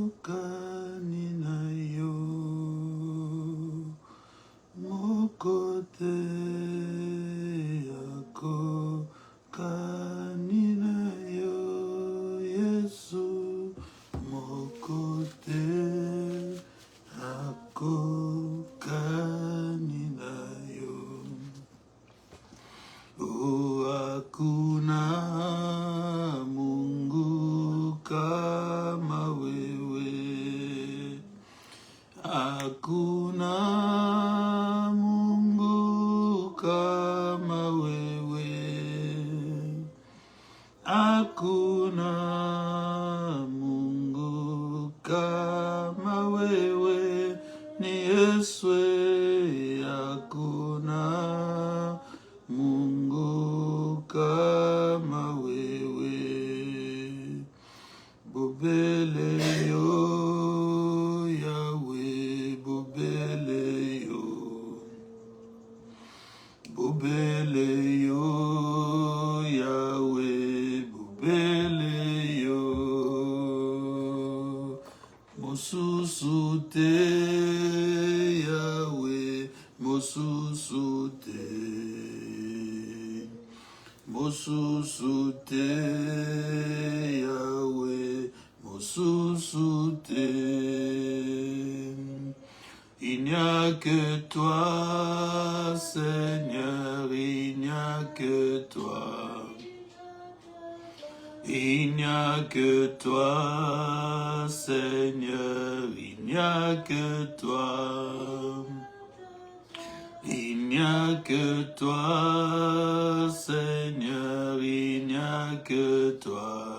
akokani na yo, mokote akokani na yo, Yesu, mokote akokani na yo. Hakuna Mungu kama wewe, hakuna Mungu kama wewe, hakuna Mungu kama wewe, ni Yesu, hakuna Mungu kama wewe. Bobele yo Yahweh, bobele yo, bobele yo Yahweh, bobele yo, mosusu te Yahweh, mosusu te, mosusu te Yahweh, mosusu te. Il n'y a que toi, Seigneur, il n'y a que toi. Il n'y a que toi, Seigneur, il n'y a que toi. Il n'y a que toi, Seigneur, il n'y a que toi.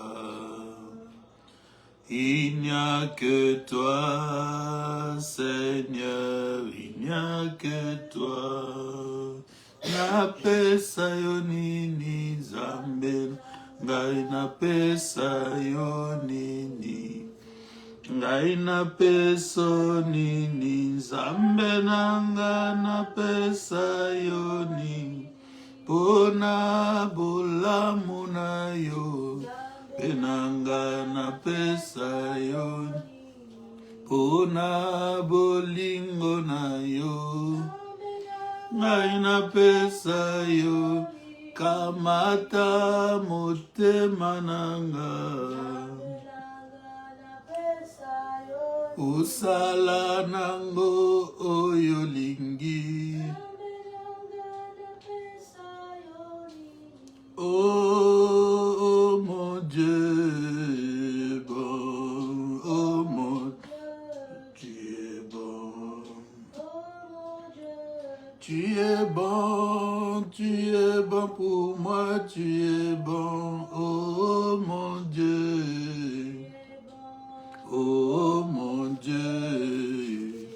Il n'y a que toi, Seigneur, il n'y a que toi. Napesa yo nini Nzambe, ngai napesa yo nini. Ngai napesa nini Nzambe nanga napesa yo nini. Pona bolamu na yo, penanga napesa yo. Pona bolingo na yo, ngai napesa yo. Kamata motema nanga, usala nango oyo lingi. Oh mon Dieu bon, oh mon Dieu bon. Tu es bon, tu es bon pour moi, tu es bon, oh mon Dieu. Oh mon Dieu,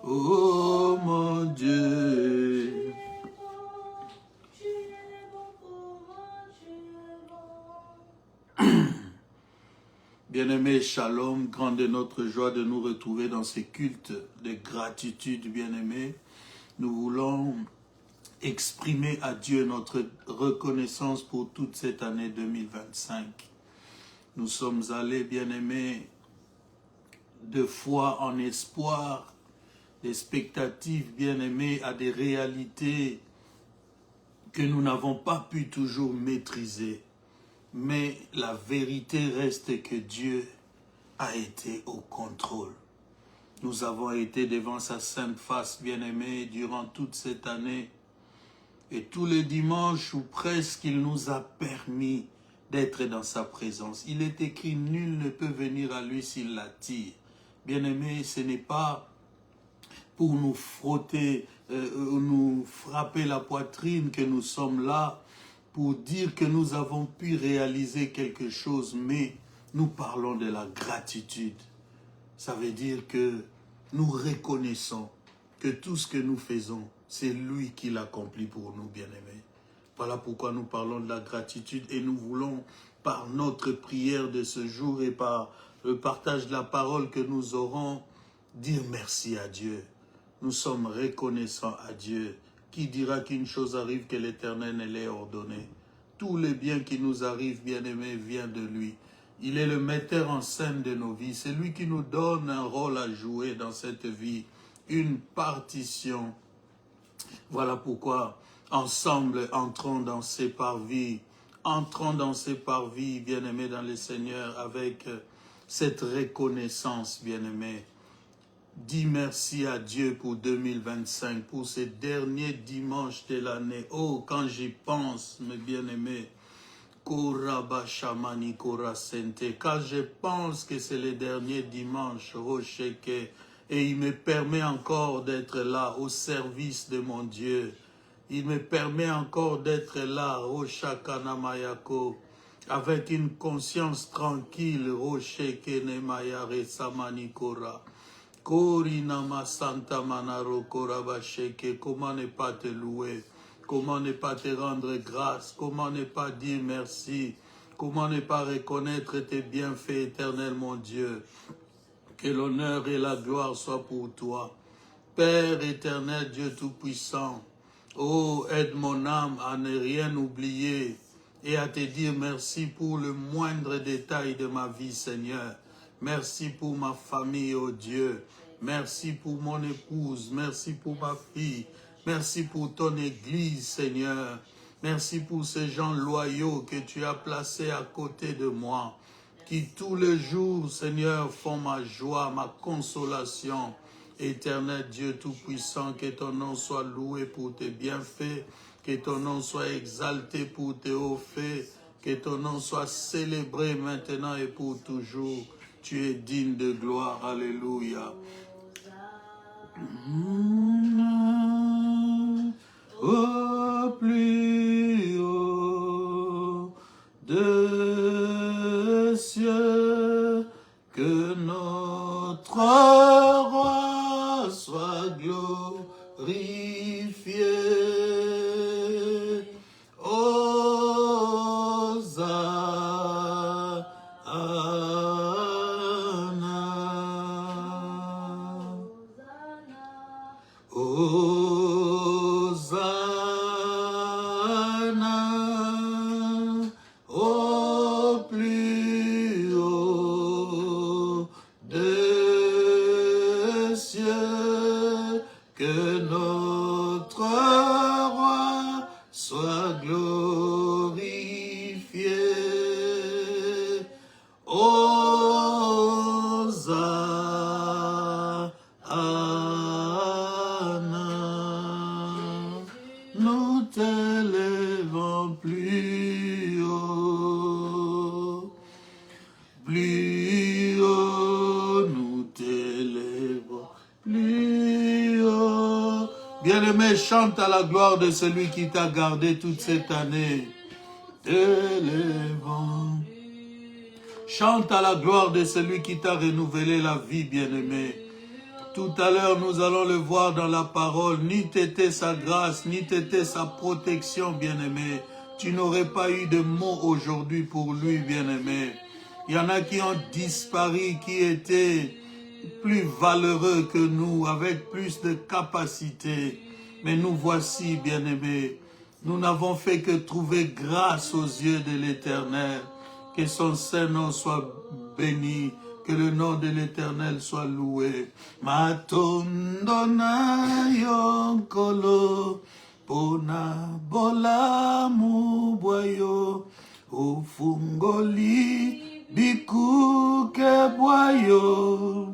oh mon Dieu. Bien-aimés, shalom, grande est notre joie de nous retrouver dans ces cultes de gratitude, bien-aimés. Nous voulons exprimer à Dieu notre reconnaissance pour toute cette année 2025. Nous sommes allés, bien-aimés, de foi en espoir, d'expectatives, bien-aimés, à des réalités que nous n'avons pas pu toujours maîtriser. Mais la vérité reste que Dieu a été au contrôle. Nous avons été devant sa sainte face, bien-aimés, durant toute cette année. Et tous les dimanches, ou presque, il nous a permis d'être dans sa présence. Il est écrit, nul ne peut venir à lui s'il l'attire. Bien-aimés, ce n'est pas pour nous frotter, nous frapper la poitrine que nous sommes là, pour dire que nous avons pu réaliser quelque chose, mais nous parlons de la gratitude. Ça veut dire que nous reconnaissons que tout ce que nous faisons, c'est lui qui l'accomplit pour nous, bien-aimés. Voilà pourquoi nous parlons de la gratitude et nous voulons, par notre prière de ce jour et par le partage de la parole que nous aurons, dire merci à Dieu. Nous sommes reconnaissants à Dieu. Qui dira qu'une chose arrive que l'Éternel ne l'ait ordonnée? tous les biens qui nous arrivent, bien-aimés, viennent de lui. Il est le metteur en scène de nos vies. C'est lui qui nous donne un rôle à jouer dans cette vie, une partition. Voilà pourquoi, ensemble, entrons dans ces parvis. Entrons dans ces parvis, bien-aimés, dans le Seigneur, avec cette reconnaissance, bien-aimés. Dis merci à Dieu pour 2025, pour ces derniers dimanches de l'année. Oh, quand j'y pense, mes bien-aimés, quand je pense que c'est le dernier dimanche, Rocheke, et il me permet encore d'être là au service de mon Dieu. Il me permet encore d'être là, Roshakana Mayako, avec une conscience tranquille, Rosheke Nemayare Samanikora. Korinama Santa Manaro Korabasheke, comment ne pas te louer? Comment ne pas te rendre grâce? Comment ne pas dire merci? Comment ne pas reconnaître tes bienfaits éternels, mon Dieu? Que l'honneur et la gloire soient pour toi. Père éternel, Dieu Tout-Puissant, oh, aide mon âme à ne rien oublier et à te dire merci pour le moindre détail de ma vie, Seigneur. Merci pour ma famille, oh Dieu. Merci pour mon épouse. Merci pour ma fille. Merci pour ton Église, Seigneur. Merci pour ces gens loyaux que tu as placés à côté de moi, qui tous les jours, Seigneur, font ma joie, ma consolation. Éternel Dieu Tout-Puissant, que ton nom soit loué pour tes bienfaits, que ton nom soit exalté pour tes hauts faits, que ton nom soit célébré maintenant et pour toujours. Tu es digne de gloire. Alléluia. Au plus haut des cieux, que notre roi soit glorifié. Nous t'élèvons plus haut, nous t'élèvons plus haut. Bien-aimé, chante à la gloire de celui qui t'a gardé toute cette année. T'élèvons. Chante à la gloire de celui qui t'a renouvelé la vie, bien-aimé. Tout à l'heure, nous allons le voir dans la parole. Ni t'était sa grâce, ni t'était sa protection, bien-aimé. Tu n'aurais pas eu de mots aujourd'hui pour lui, bien-aimé. Il y en a qui ont disparu, qui étaient plus valeureux que nous, avec plus de capacité. Mais nous voici, bien-aimés. Nous n'avons fait que trouver grâce aux yeux de l'Éternel. Que son Saint-Nom soit béni. Que le nom de l'Éternel soit loué. Matondona yonkolo, pona bola muboyo, ufungoli bikuke boyo,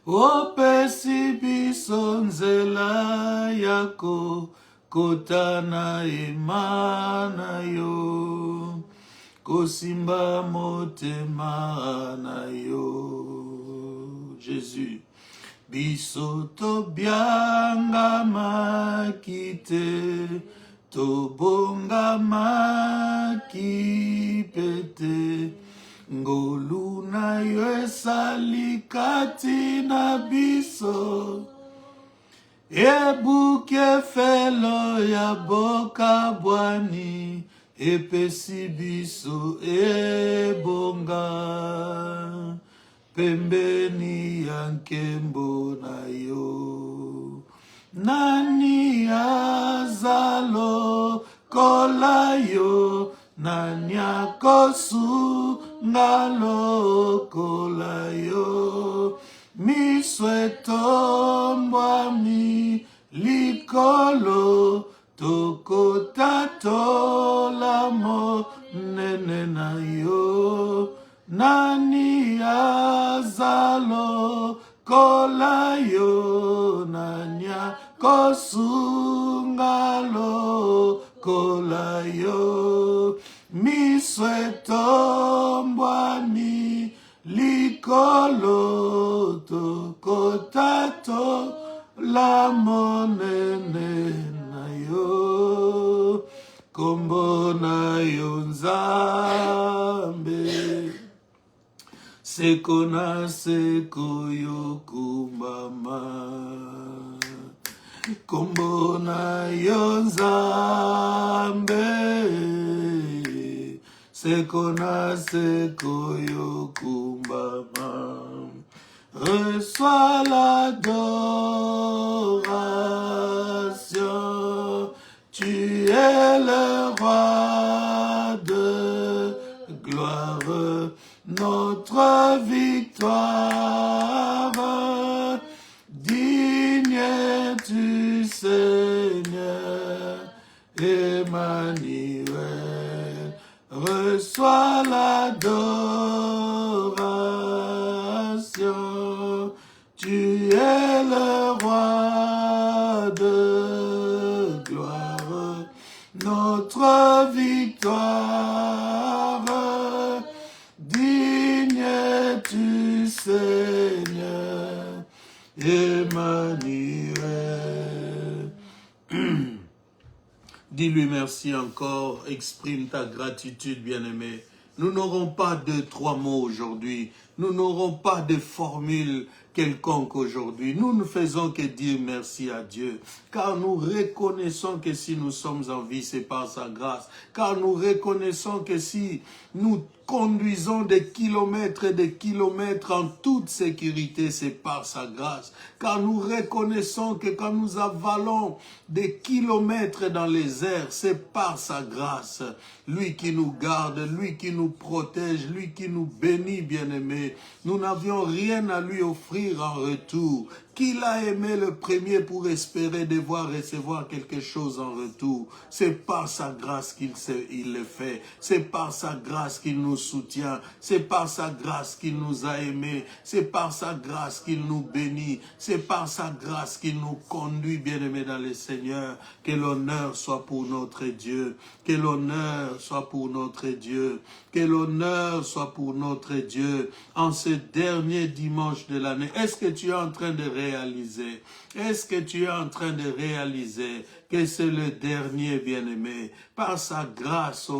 opesi biso nzela yako, kotana imana yo. Kosimba motema na yo. Jésus. Biso tobyanga makite, tobonga makipete, ngolu na yo esali kati na biso, ebuke felo ya boka bwani, epesi biso ebonga, pembeni ya nkembo na yo. Nani azalo kolayo nanya kosu ngalo kolayo misweto mbwami likolo tokotato lamo nene na yo nani azalo kolayo nanya kosungalo kolayo misweto mbwami likolo tokotato la monene na yo kombo na yo nzambe seko na seko yo kumbama kombo na yo nzambe seko na seko yo kumbama reçois l'adoration tu es le roi de gloire notre victoire digne du Seigneur Emmanuel reçois l'adoration tu es le roi de gloire notre victoire digne du Seigneur Emmanuel. Dis-lui merci encore, exprime ta gratitude, bien-aimé. Nous n'aurons pas 2-3 mots aujourd'hui, nous n'aurons pas de formule quelconque aujourd'hui. Nous ne faisons que dire merci à Dieu, car nous reconnaissons que si nous sommes en vie, c'est par sa grâce, car nous reconnaissons que si nous conduisons des kilomètres et des kilomètres en toute sécurité, c'est par sa grâce. Car nous reconnaissons que quand nous avalons des kilomètres dans les airs, c'est par sa grâce. Lui qui nous garde, lui qui nous protège, lui qui nous bénit, bien-aimés. Nous n'avions rien à lui offrir en retour. Qu'il a aimé le premier pour espérer devoir recevoir quelque chose en retour. C'est par sa grâce qu'il le fait. C'est par sa grâce qu'il nous soutient. C'est par sa grâce qu'il nous a aimés. C'est par sa grâce qu'il nous bénit. C'est par sa grâce qu'il nous conduit, bien-aimés dans le Seigneur. Que l'honneur soit pour notre Dieu. Que l'honneur soit pour notre Dieu. Que l'honneur soit pour notre Dieu. En ce dernier dimanche de l'année, est-ce que tu es en train de réaliser? Est-ce que tu es en train de réaliser que c'est le dernier, bien-aimé? Par sa grâce,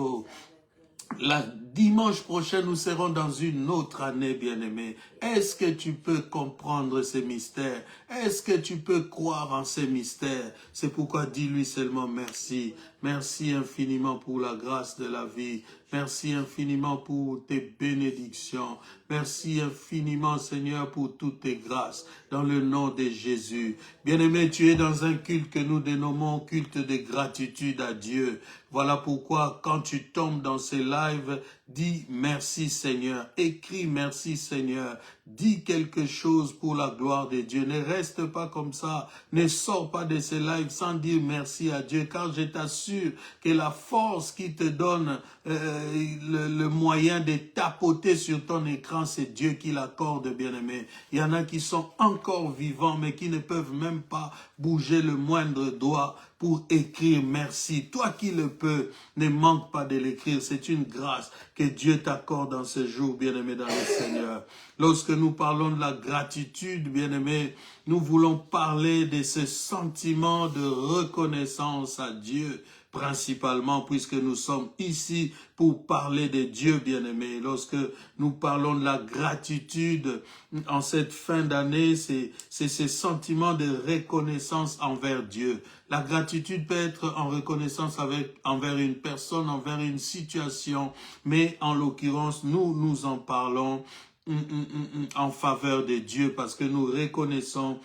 dimanche prochain, nous serons dans une autre année, bien-aimé. Est-ce que tu peux comprendre ces mystères? Est-ce que tu peux croire en ces mystères? C'est pourquoi dis-lui seulement merci. Merci infiniment pour la grâce de la vie. Merci infiniment pour tes bénédictions. Merci infiniment, Seigneur, pour toutes tes grâces. Dans le nom de Jésus. Bien-aimé, tu es dans un culte que nous dénommons culte de gratitude à Dieu. Voilà pourquoi, quand tu tombes dans ces lives, dis merci Seigneur. Écris merci Seigneur. Dis quelque chose pour la gloire de Dieu. Ne reste pas comme ça. Ne sors pas de ces lives sans dire merci à Dieu. Car je t'assure que la force qui te donne le moyen de tapoter sur ton écran, c'est Dieu qui l'accorde, bien-aimé. Il y en a qui sont encore vivants, mais qui ne peuvent même pas bouger le moindre doigt pour écrire merci. Toi qui le peux, ne manque pas de l'écrire. C'est une grâce que Dieu t'accorde en ce jour, bien-aimé dans le Seigneur. Lorsque nous parlons de la gratitude, bien-aimé, nous voulons parler de ce sentiment de reconnaissance à Dieu, principalement puisque nous sommes ici pour parler de Dieu, bien-aimé. Lorsque nous parlons de la gratitude en cette fin d'année, c'est ce sentiment de reconnaissance envers Dieu. La gratitude peut être en reconnaissance envers une personne, envers une situation, mais en l'occurrence, nous en parlons en faveur de Dieu parce que nous reconnaissons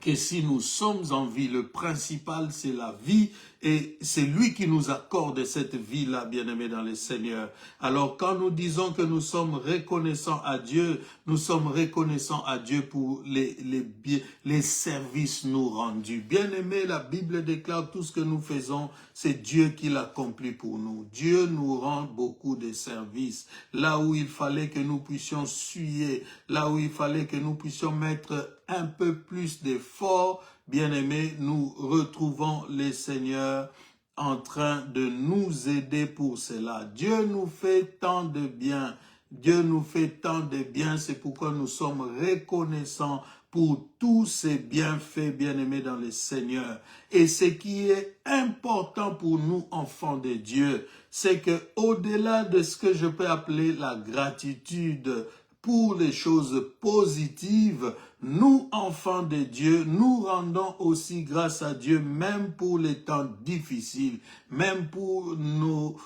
que si nous sommes en vie, le principal c'est la vie Et c'est lui qui nous accorde cette vie-là, bien-aimés dans le Seigneur. Alors, quand nous disons que nous sommes reconnaissants à Dieu, nous sommes reconnaissants à Dieu pour les services nous rendus. Bien-aimés, la Bible déclare tout ce que nous faisons, c'est Dieu qui l'accomplit pour nous. Dieu nous rend beaucoup de services. Là où il fallait que nous puissions suer, là où il fallait que nous puissions mettre un peu plus d'efforts, bien-aimés, nous retrouvons le Seigneur en train de nous aider pour cela. Dieu nous fait tant de bien. Dieu nous fait tant de bien, c'est pourquoi nous sommes reconnaissants pour tous ces bienfaits, bien-aimés dans le Seigneur. Et ce qui est important pour nous, enfants de Dieu, c'est que au-delà de ce que je peux appeler la gratitude pour les choses positives, nous, enfants de Dieu, nous rendons aussi grâce à Dieu, même pour les temps difficiles, même pour nos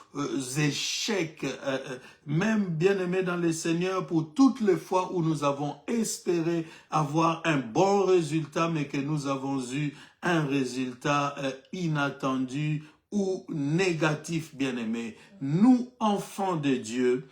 échecs, même, bien-aimés dans le Seigneur, pour toutes les fois où nous avons espéré avoir un bon résultat, mais que nous avons eu un résultat inattendu ou négatif, bien-aimés. Nous, enfants de Dieu,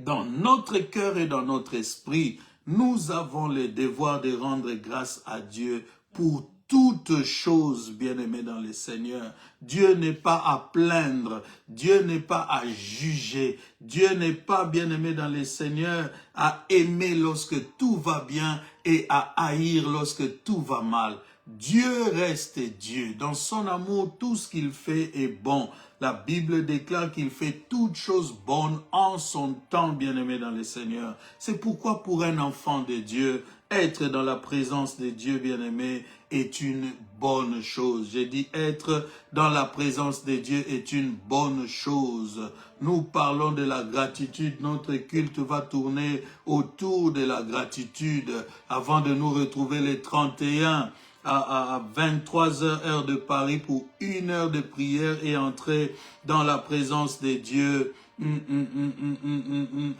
dans notre cœur et dans notre esprit, nous avons le devoir de rendre grâce à Dieu pour toutes choses, bien-aimés dans le Seigneur. Dieu n'est pas à plaindre, Dieu n'est pas à juger, Dieu n'est pas, bien-aimé dans le Seigneur, à aimer lorsque tout va bien et à haïr lorsque tout va mal. Dieu reste Dieu. Dans son amour, tout ce qu'il fait est bon. La Bible déclare qu'il fait toutes choses bonnes en son temps, bien-aimé dans le Seigneur. C'est pourquoi pour un enfant de Dieu, être dans la présence de Dieu, bien-aimé, est une bonne chose. J'ai dit être dans la présence de Dieu est une bonne chose. Nous parlons de la gratitude. Notre culte va tourner autour de la gratitude avant de nous retrouver les 31 à 23h heure de Paris pour 1 heure de prière et entrer dans la présence de Dieu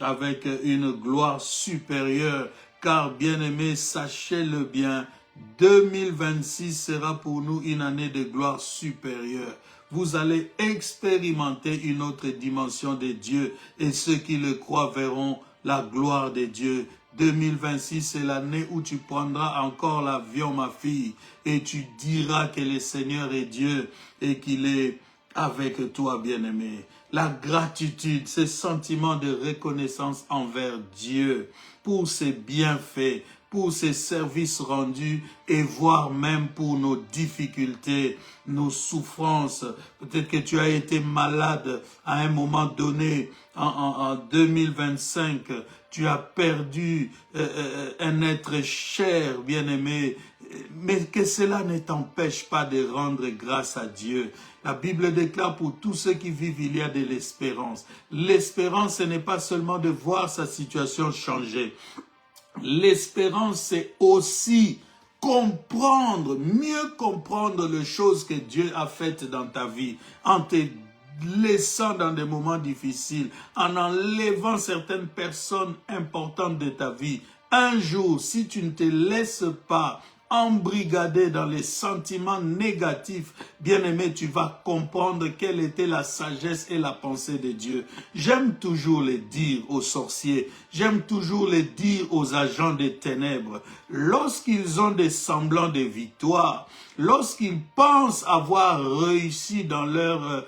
avec une gloire supérieure. Car bien-aimés, sachez-le bien, 2026 sera pour nous une année de gloire supérieure. Vous allez expérimenter une autre dimension de Dieu et ceux qui le croient verront la gloire de Dieu. 2026, c'est l'année où tu prendras encore l'avion, ma fille, et tu diras que le Seigneur est Dieu et qu'il est avec toi, bien-aimé. La gratitude, ce sentiment de reconnaissance envers Dieu pour ses bienfaits, pour ses services rendus et voire même pour nos difficultés, nos souffrances. Peut-être que tu as été malade à un moment donné en 2025. Tu as perdu un être cher, bien-aimé, mais que cela ne t'empêche pas de rendre grâce à Dieu. La Bible déclare pour tous ceux qui vivent, il y a de l'espérance. L'espérance, ce n'est pas seulement de voir sa situation changer. L'espérance, c'est aussi comprendre, mieux comprendre les choses que Dieu a faites dans ta vie, en te laissant dans des moments difficiles, en enlevant certaines personnes importantes de ta vie. Un jour, si tu ne te laisses pas embrigadé dans les sentiments négatifs, bien-aimé, tu vas comprendre quelle était la sagesse et la pensée de Dieu. J'aime toujours le dire aux sorciers, j'aime toujours le dire aux agents des ténèbres. Lorsqu'ils ont des semblants de victoire, lorsqu'ils pensent avoir réussi dans leur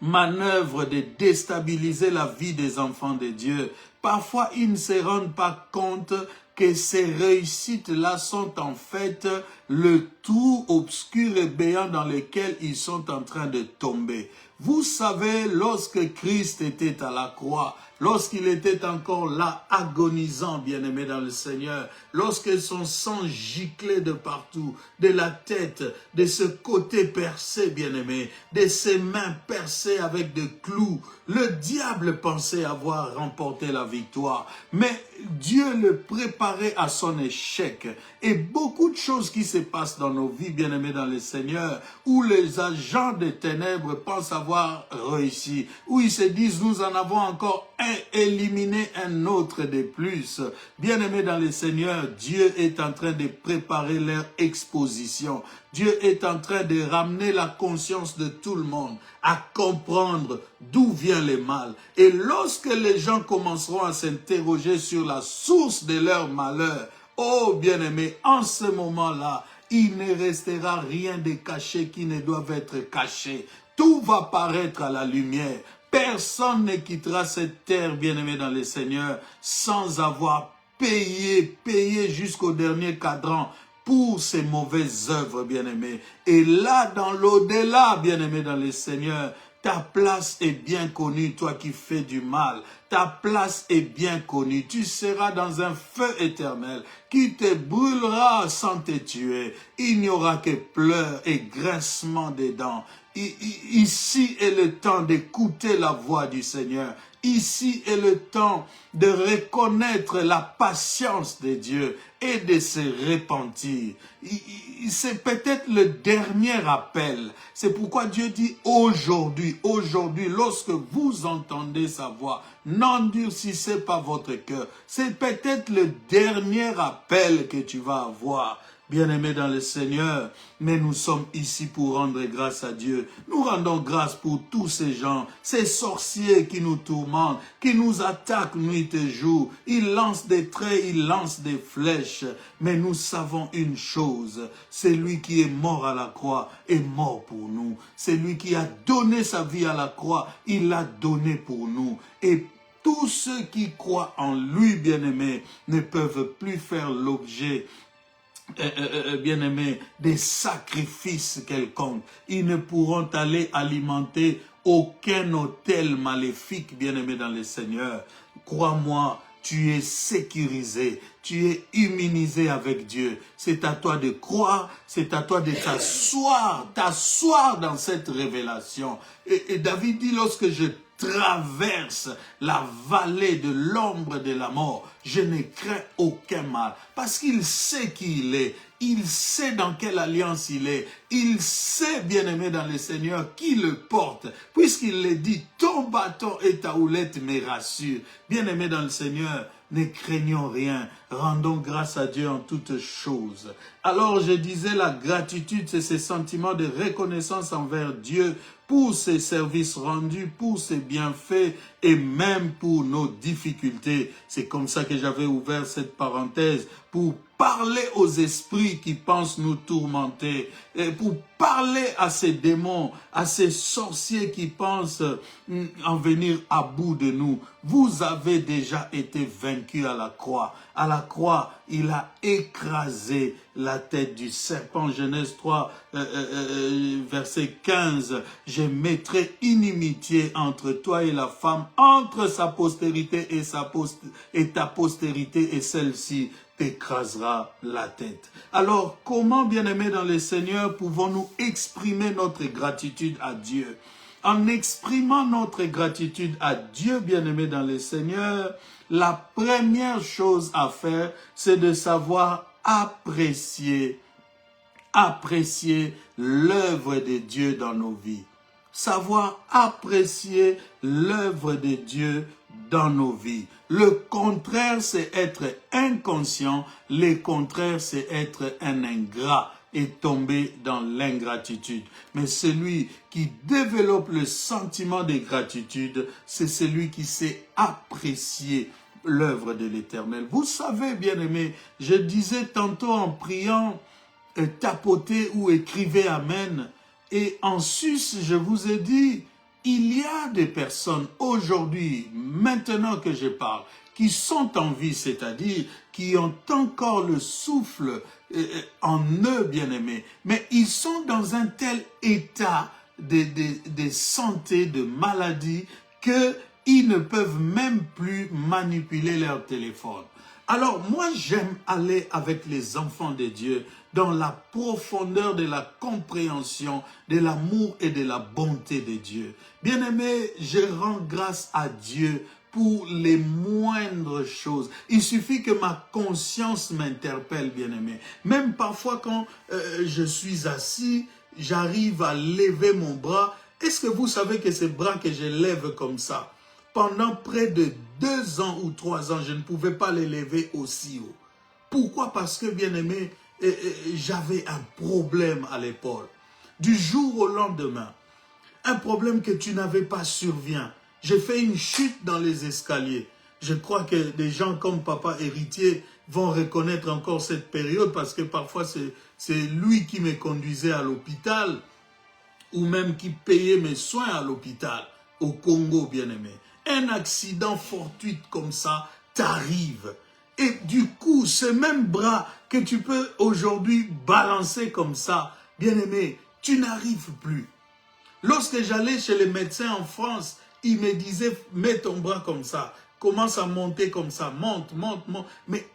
manœuvre de déstabiliser la vie des enfants de Dieu, parfois ils ne se rendent pas compte que ces réussites-là sont en fait le trou obscur et béant dans lequel ils sont en train de tomber. Vous savez, lorsque Christ était à la croix, lorsqu'il était encore là, agonisant, bien-aimé dans le Seigneur, lorsque son sang giclait de partout, de la tête, de ce côté percé, bien-aimé, de ses mains percées avec des clous, le diable pensait avoir remporté la victoire, mais Dieu le préparait à son échec. Et beaucoup de choses qui se passent dans nos vies, bien-aimés dans le Seigneur, où les agents des ténèbres pensent avoir réussi, où ils se disent, nous en avons encore éliminer un autre de plus. Bien-aimés dans le Seigneur, Dieu est en train de préparer leur exposition. Dieu est en train de ramener la conscience de tout le monde à comprendre d'où vient le mal. Et lorsque les gens commenceront à s'interroger sur la source de leur malheur, oh bien-aimés, en ce moment-là, il ne restera rien de caché qui ne doive être caché. Tout va paraître à la lumière. Personne ne quittera cette terre, bien-aimé dans le Seigneur, sans avoir payé jusqu'au dernier cadran pour ses mauvaises œuvres, bien-aimé. Et là, dans l'au-delà, bien-aimé dans le Seigneur, ta place est bien connue, toi qui fais du mal. Ta place est bien connue. Tu seras dans un feu éternel qui te brûlera sans te tuer. Il n'y aura que pleurs et grincements des dents. Ici est le temps d'écouter la voix du Seigneur. Ici est le temps de reconnaître la patience de Dieu et de se repentir. C'est peut-être le dernier appel. C'est pourquoi Dieu dit aujourd'hui, lorsque vous entendez sa voix, n'endurcissez pas votre cœur. C'est peut-être le dernier appel que tu vas avoir. Bien-aimés dans le Seigneur, mais nous sommes ici pour rendre grâce à Dieu. Nous rendons grâce pour tous ces gens, ces sorciers qui nous tourmentent, qui nous attaquent nuit et jour. Ils lancent des traits, ils lancent des flèches. Mais nous savons une chose, c'est lui qui est mort à la croix, est mort pour nous. C'est lui qui a donné sa vie à la croix, il l'a donné pour nous. Et tous ceux qui croient en lui, bien-aimés, ne peuvent plus faire l'objet bien-aimés, des sacrifices quelconques. Ils ne pourront aller alimenter aucun autel maléfique, bien-aimé dans le Seigneur. Crois-moi, tu es sécurisé, tu es immunisé avec Dieu. C'est à toi de croire, c'est à toi de t'asseoir dans cette révélation. Et David dit, lorsque je traverse la vallée de l'ombre de la mort, je ne crains aucun mal, parce qu'il sait qui il est, il sait dans quelle alliance il est, il sait, bien-aimé dans le Seigneur, qui le porte, puisqu'il le dit, ton bâton et ta houlette me rassurent. Bien-aimé dans le Seigneur, ne craignons rien, rendons grâce à Dieu en toutes choses. Alors je disais, la gratitude, c'est ce sentiment de reconnaissance envers Dieu pour ses services rendus, pour ses bienfaits et même pour nos difficultés. C'est comme ça que j'avais ouvert cette parenthèse pour parler aux esprits qui pensent nous tourmenter, et pour parler à ces démons, à ces sorciers qui pensent en venir à bout de nous. Vous avez déjà été vaincus à la croix. À la croix, il a écrasé la tête du serpent. Genèse 3, verset 15. Je mettrai inimitié entre toi et la femme, entre sa postérité et ta postérité, et celle-ci t'écrasera la tête. Alors, comment, bien-aimés dans le Seigneur, pouvons-nous exprimer notre gratitude à Dieu? En exprimant notre gratitude à Dieu, bien-aimé dans le Seigneur, la première chose à faire, c'est de savoir apprécier l'œuvre de Dieu dans nos vies. Savoir apprécier l'œuvre de Dieu dans nos vies. Le contraire, c'est être inconscient. Le contraire, c'est être un ingrat et tomber dans l'ingratitude. Mais celui qui développe le sentiment de gratitude, c'est celui qui sait apprécier l'œuvre de l'Éternel. Vous savez, bien-aimés, je disais tantôt en priant, tapotez ou écrivez Amen. Et en sus, je vous ai dit, il y a des personnes aujourd'hui, maintenant que je parle, qui sont en vie, c'est-à-dire qui ont encore le souffle en eux, bien-aimés, mais ils sont dans un tel état de santé, de maladie, qu'ils ne peuvent même plus manipuler leur téléphone. Alors moi, j'aime aller avec les enfants de Dieu dans la profondeur de la compréhension, de l'amour et de la bonté de Dieu. Bien-aimé, je rends grâce à Dieu pour les moindres choses. Il suffit que ma conscience m'interpelle, bien-aimé. Même parfois quand je suis assis, j'arrive à lever mon bras. Est-ce que vous savez que ces bras que je lève comme ça, pendant près de 2 ans ou 3 ans, je ne pouvais pas les lever aussi haut. Pourquoi? Parce que, bien-aimé, j'avais un problème à l'épaule. Du jour au lendemain, un problème que tu n'avais pas survient. J'ai fait une chute dans les escaliers. Je crois que des gens comme Papa Héritier vont reconnaître encore cette période parce que parfois c'est lui qui me conduisait à l'hôpital ou même qui payait mes soins à l'hôpital au Congo, bien-aimé. Un accident fortuit comme ça t'arrive. Et du coup, ce même bras que tu peux aujourd'hui balancer comme ça, bien-aimé, tu n'arrives plus. Lorsque j'allais chez les médecins en France, ils me disaient, mets ton bras comme ça, commence à monter comme ça, monte, monte, monte. Mais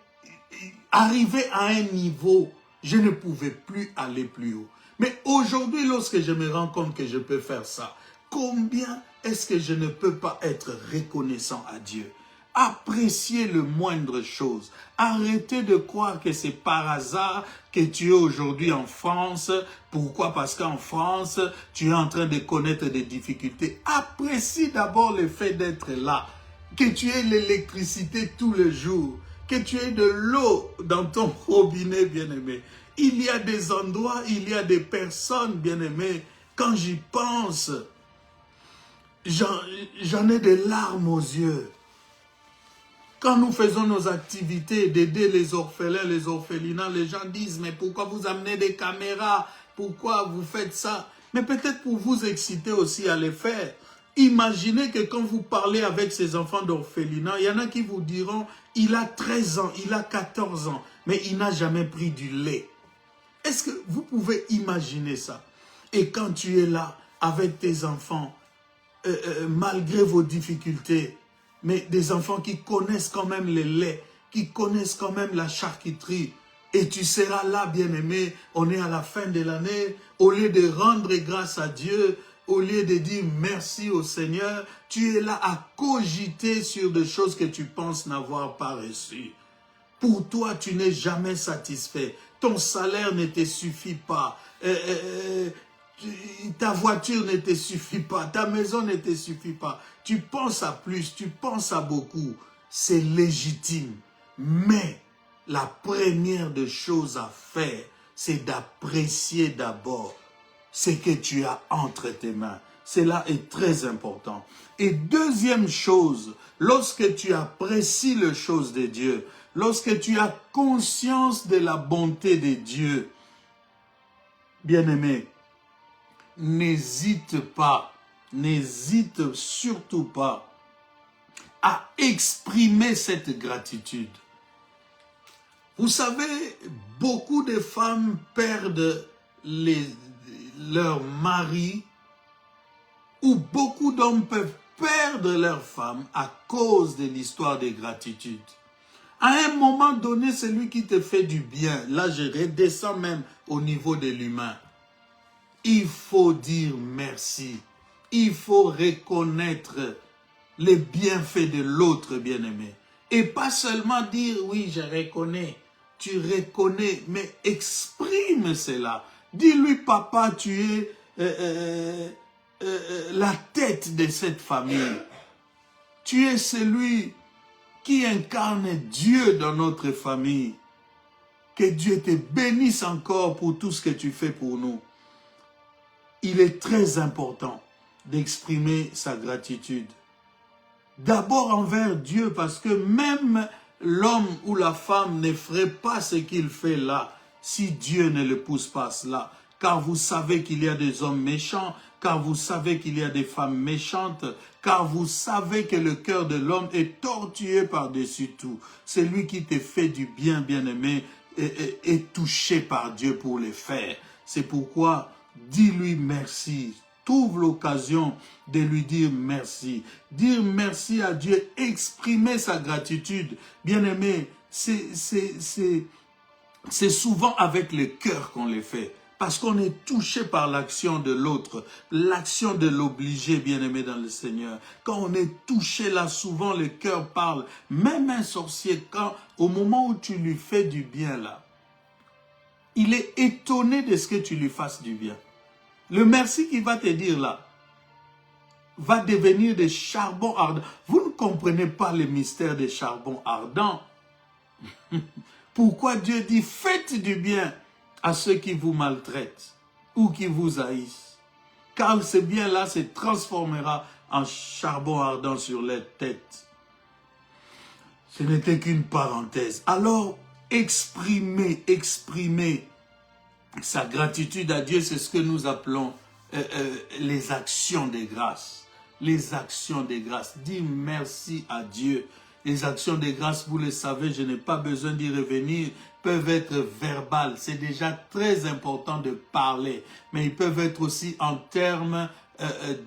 arrivé à un niveau, je ne pouvais plus aller plus haut. Mais aujourd'hui, lorsque je me rends compte que je peux faire ça, combien est-ce que je ne peux pas être reconnaissant à Dieu? Appréciez le moindre chose. Arrêtez de croire que c'est par hasard que tu es aujourd'hui en France. Pourquoi? Parce qu'en France, tu es en train de connaître des difficultés. Apprécie d'abord le fait d'être là. Que tu aies l'électricité tous les jours. Que tu aies de l'eau dans ton robinet, bien-aimé. Il y a des endroits, il y a des personnes, bien-aimées. Quand j'y pense, j'en ai des larmes aux yeux. Quand nous faisons nos activités d'aider les orphelins, les orphelinats, les gens disent, mais pourquoi vous amenez des caméras? Pourquoi vous faites ça? Mais peut-être pour vous exciter aussi à les faire. Imaginez que quand vous parlez avec ces enfants d'orphelinat, il y en a qui vous diront, il a 13 ans, il a 14 ans, mais il n'a jamais pris du lait. Est-ce que vous pouvez imaginer ça? Et quand tu es là avec tes enfants, malgré vos difficultés, mais des enfants qui connaissent quand même le lait, qui connaissent quand même la charcuterie, et tu seras là, bien-aimé, on est à la fin de l'année, au lieu de rendre grâce à Dieu, au lieu de dire merci au Seigneur, tu es là à cogiter sur des choses que tu penses n'avoir pas reçues. Pour toi, tu n'es jamais satisfait. Ton salaire ne te suffit pas. Ta voiture ne te suffit pas. Ta maison ne te suffit pas. Tu penses à plus, tu penses à beaucoup. C'est légitime. Mais la première des choses à faire, c'est d'apprécier d'abord ce que tu as entre tes mains. Cela est très important. Et deuxième chose, lorsque tu apprécies les choses de Dieu, lorsque tu as conscience de la bonté de Dieu, bien-aimé, n'hésite pas, n'hésite surtout pas à exprimer cette gratitude. Vous savez, beaucoup de femmes perdent leur mari ou beaucoup d'hommes peuvent perdre leur femme à cause de l'histoire de gratitude. À un moment donné, celui qui te fait du bien, là je redescends même au niveau de l'humain, il faut dire merci. Il faut reconnaître les bienfaits de l'autre, bien-aimé. Et pas seulement dire, oui, je reconnais. Tu reconnais, mais exprime cela. Dis-lui, papa, tu es la tête de cette famille. Tu es celui qui incarne Dieu dans notre famille. Que Dieu te bénisse encore pour tout ce que tu fais pour nous. Il est très important d'exprimer sa gratitude. D'abord envers Dieu, parce que même l'homme ou la femme ne ferait pas ce qu'il fait là, si Dieu ne le pousse pas cela. Car vous savez qu'il y a des hommes méchants, car vous savez qu'il y a des femmes méchantes, car vous savez que le cœur de l'homme est tortueux par-dessus tout. Celui qui te fait du bien, bien-aimé, est touché par Dieu pour le faire. C'est pourquoi, dis-lui merci. Trouve l'occasion de lui dire merci. Dire merci à Dieu, exprimer sa gratitude. Bien-aimé, c'est souvent avec le cœur qu'on le fait. Parce qu'on est touché par l'action de l'autre, l'action de l'obligé, bien-aimé dans le Seigneur. Quand on est touché là, souvent le cœur parle. Même un sorcier, au moment où tu lui fais du bien là, il est étonné de ce que tu lui fasses du bien. Le merci qu'il va te dire là va devenir des charbons ardents. Vous ne comprenez pas le mystère des charbons ardents. Pourquoi Dieu dit, faites du bien à ceux qui vous maltraitent ou qui vous haïssent. Car ce bien-là se transformera en charbon ardent sur les têtes. Ce n'était qu'une parenthèse. Alors, exprimer sa gratitude à Dieu, c'est ce que nous appelons les actions de grâce. Les actions de grâce. Dis merci à Dieu. Les actions de grâce, vous le savez, je n'ai pas besoin d'y revenir, peuvent être verbales. C'est déjà très important de parler, mais ils peuvent être aussi en termes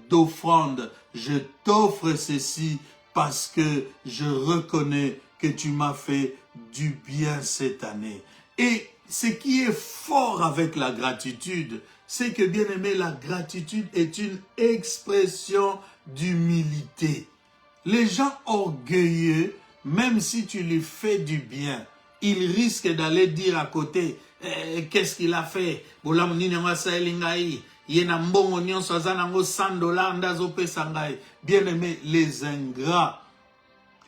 d'offrande. Je t'offre ceci parce que je reconnais que tu m'as fait du bien cette année. Et ce qui est fort avec la gratitude, c'est que, bien aimé, la gratitude est une expression d'humilité. Les gens orgueilleux, même si tu lui fais du bien, ils risquent d'aller dire à côté, qu'est-ce qu'il a fait? Bien aimé, les ingrats,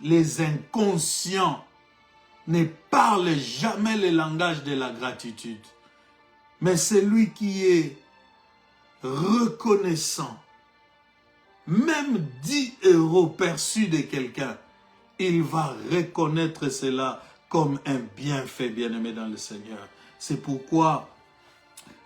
les inconscients ne parlent jamais le langage de la gratitude. Mais celui qui est reconnaissant, même 10 € perçus de quelqu'un, il va reconnaître cela comme un bienfait, bien-aimé dans le Seigneur. C'est pourquoi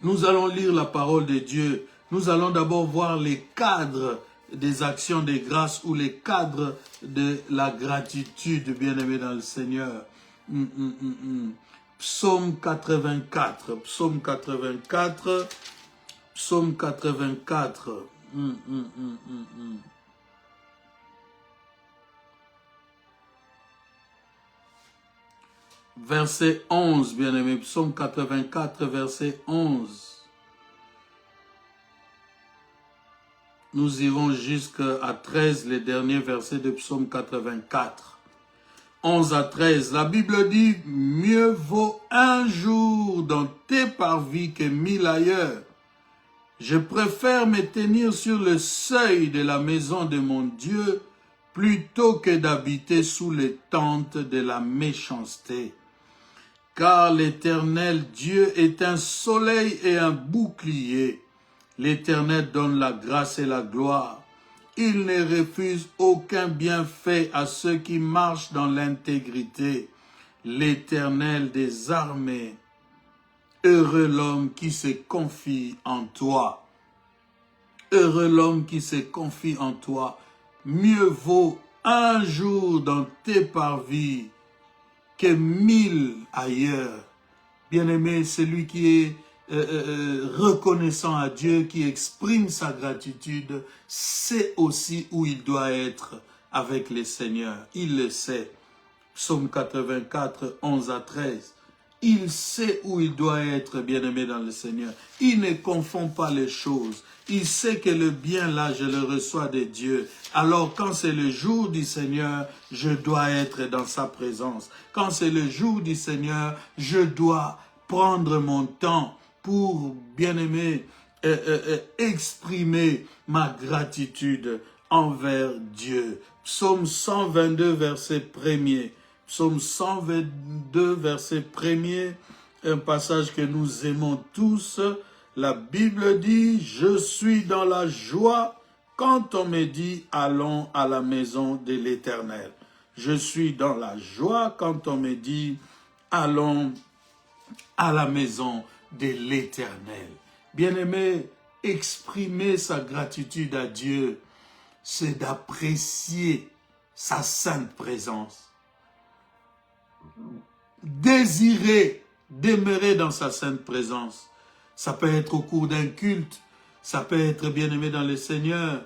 nous allons lire la parole de Dieu. Nous allons d'abord voir les cadres des actions de grâce ou les cadres de la gratitude, bien-aimé dans le Seigneur. Psaume 84, Psaume 84, Psaume 84. Verset 11, bien-aimé, Psaume 84, verset 11. Nous irons jusqu'à 13, les derniers versets de Psaume 84. 11 à 13, la Bible dit, mieux vaut un jour dans tes parvis que 1000 ailleurs. Je préfère me tenir sur le seuil de la maison de mon Dieu plutôt que d'habiter sous les tentes de la méchanceté. Car l'Éternel Dieu est un soleil et un bouclier. L'Éternel donne la grâce et la gloire. Il ne refuse aucun bienfait à ceux qui marchent dans l'intégrité. L'Éternel des armées, heureux l'homme qui se confie en toi. Heureux l'homme qui se confie en toi. Mieux vaut un jour dans tes parvis que 1000 ailleurs. Bien-aimé, celui qui est reconnaissant à Dieu, qui exprime sa gratitude, sait aussi où il doit être avec le Seigneur. Il le sait. Psaume 84, 11 à 13. Il sait où il doit être, bien-aimé dans le Seigneur. Il ne confond pas les choses. Il sait que le bien là, je le reçois de Dieu. Alors quand c'est le jour du Seigneur, je dois être dans sa présence. Quand c'est le jour du Seigneur, je dois prendre mon temps pour, bien-aimé, exprimer ma gratitude envers Dieu. Psaume 122, verset 1er. Psaume 122, verset 1er, un passage que nous aimons tous. La Bible dit, je suis dans la joie quand on me dit, allons à la maison de l'Éternel. Je suis dans la joie quand on me dit, allons à la maison de l'Éternel. Bien-aimé, exprimer sa gratitude à Dieu, c'est d'apprécier sa sainte présence. Désirer demeurer dans sa sainte présence. Ça peut être au cours d'un culte, ça peut être, bien-aimé dans le Seigneur,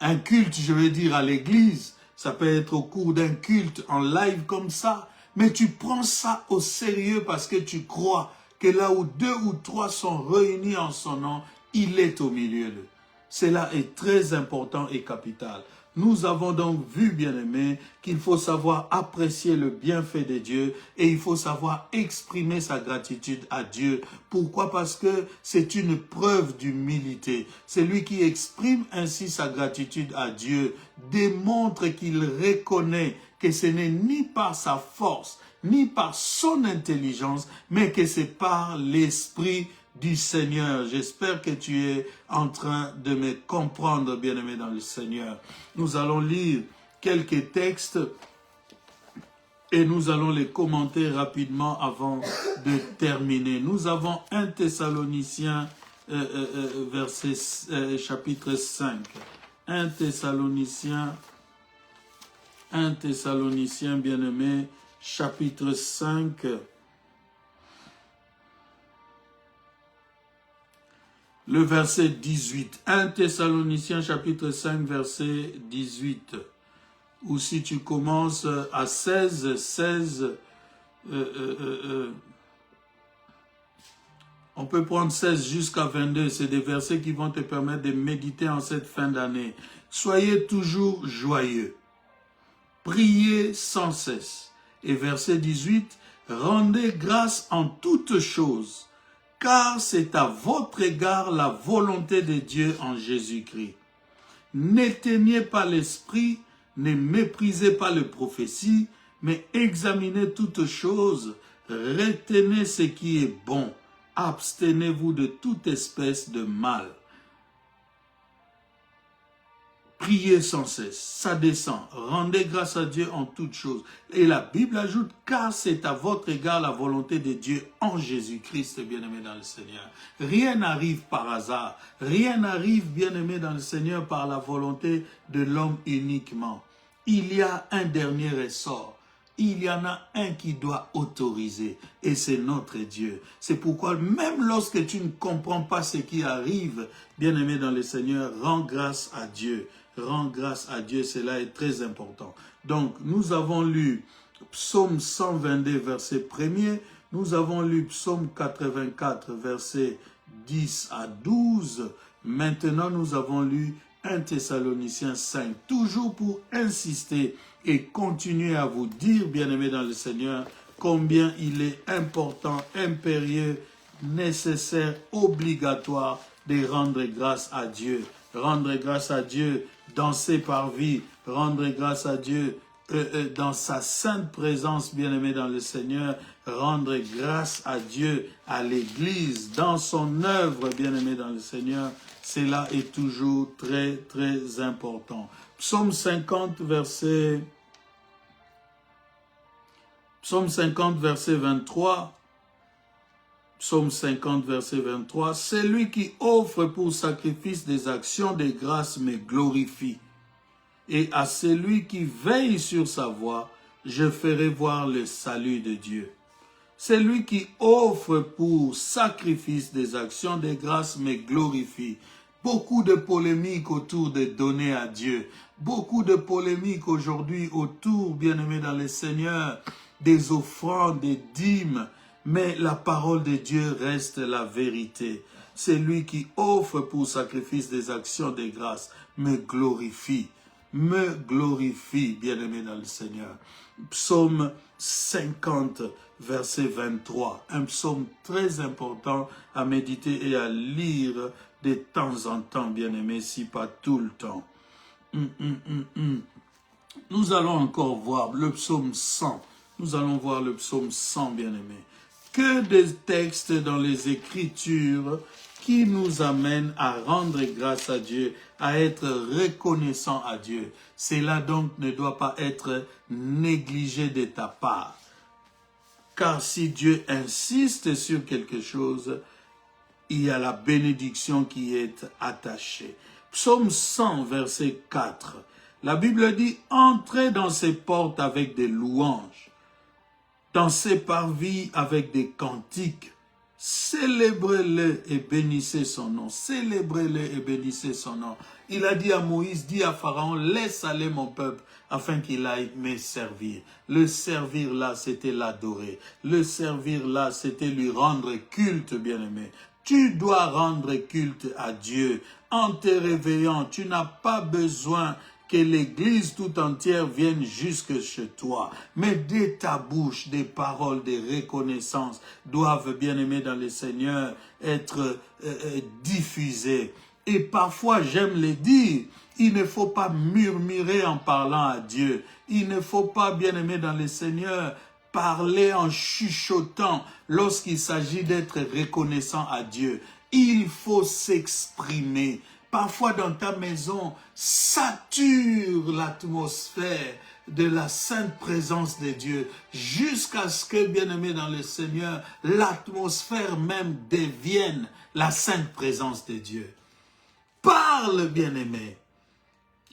un culte, je veux dire, à l'église, ça peut être au cours d'un culte en live comme ça, mais tu prends ça au sérieux parce que tu crois que là où 2 ou 3 sont réunis en son nom, il est au milieu d'eux. Cela est très important et capital. Nous avons donc vu, bien-aimés, qu'il faut savoir apprécier le bienfait de Dieu et il faut savoir exprimer sa gratitude à Dieu. Pourquoi? Parce que c'est une preuve d'humilité. Celui qui exprime ainsi sa gratitude à Dieu démontre qu'il reconnaît que ce n'est ni par sa force, ni par son intelligence, mais que c'est par l'Esprit du Seigneur. J'espère que tu es en train de me comprendre, bien-aimé dans le Seigneur. Nous allons lire quelques textes et nous allons les commenter rapidement avant de terminer. Nous avons 1 Thessaloniciens chapitre 5. 1 Thessaloniciens, bien-aimé, chapitre 5. Le verset 18. 1 Thessaloniciens chapitre 5 verset 18. Ou si tu commences à 16, on peut prendre 16 jusqu'à 22. C'est des versets qui vont te permettre de méditer en cette fin d'année. Soyez toujours joyeux. Priez sans cesse. Et verset 18. Rendez grâce en toutes choses, car c'est à votre égard la volonté de Dieu en Jésus-Christ. N'éteignez pas l'esprit, ne méprisez pas les prophéties, mais examinez toutes choses, retenez ce qui est bon, abstenez-vous de toute espèce de mal. Priez sans cesse, ça descend, rendez grâce à Dieu en toutes choses. Et la Bible ajoute, car c'est à votre égard la volonté de Dieu en Jésus-Christ, bien-aimé dans le Seigneur. Rien n'arrive par hasard, rien n'arrive, bien-aimé dans le Seigneur, par la volonté de l'homme uniquement. Il y a un dernier ressort. Il y en a un qui doit autoriser, et c'est notre Dieu. C'est pourquoi même lorsque tu ne comprends pas ce qui arrive, bien-aimé dans le Seigneur, rends grâce à Dieu. Rends grâce à Dieu, cela est très important. Donc, nous avons lu Psaume 122, verset 1er. Nous avons lu Psaume 84, verset 10 à 12. Maintenant, nous avons lu 1 Thessaloniciens 5. Toujours pour insister et continuer à vous dire, bien-aimés dans le Seigneur, combien il est important, impérieux, nécessaire, obligatoire de rendre grâce à Dieu. Rendre grâce à Dieu dans ses parvis, rendre grâce à Dieu dans sa sainte présence, bien-aimé dans le Seigneur, rendre grâce à Dieu, à l'Église, dans son œuvre, bien-aimé dans le Seigneur, cela est toujours très, très important. Psaume 50, verset 23. Psaume 50, verset 23. C'est lui qui offre pour sacrifice des actions de grâce me glorifie. Et à celui qui veille sur sa voie, je ferai voir le salut de Dieu. C'est lui qui offre pour sacrifice des actions de grâce me glorifie. Beaucoup de polémiques autour de donner à Dieu. Beaucoup de polémiques aujourd'hui autour, bien-aimés dans le Seigneur, des offrandes, des dîmes. Mais la parole de Dieu reste la vérité. C'est lui qui offre pour sacrifice des actions de grâce, me glorifie, bien-aimé dans le Seigneur. Psaume 50, verset 23. Un psaume très important à méditer et à lire de temps en temps, bien-aimé, si pas tout le temps. Nous allons encore voir le psaume 100. Nous allons voir le psaume 100, bien-aimé. Que des textes dans les Écritures qui nous amènent à rendre grâce à Dieu, à être reconnaissant à Dieu. Cela donc ne doit pas être négligé de ta part. Car si Dieu insiste sur quelque chose, il y a la bénédiction qui est attachée. Psaume 100, verset 4. La Bible dit, entrez dans ses portes avec des louanges, dans ses parvis avec des cantiques. Célébrez-le et bénissez son nom. Célébrez-le et bénissez son nom. Il a dit à Moïse, dit à Pharaon, laisse aller mon peuple afin qu'il aille me servir. Le servir là, c'était l'adorer. Le servir là, c'était lui rendre culte, bien-aimé. Tu dois rendre culte à Dieu. En te réveillant, tu n'as pas besoin que l'Église tout entière vienne jusque chez toi. Mais dès ta bouche, des paroles de reconnaissance doivent, bien aimés dans le Seigneur, être diffusées. Et parfois, j'aime le dire, il ne faut pas murmurer en parlant à Dieu. Il ne faut pas, bien aimé dans le Seigneur, parler en chuchotant lorsqu'il s'agit d'être reconnaissant à Dieu. Il faut s'exprimer. Parfois dans ta maison, sature l'atmosphère de la sainte présence de Dieu, jusqu'à ce que, bien-aimé dans le Seigneur, l'atmosphère même devienne la sainte présence de Dieu. Parle, bien-aimé.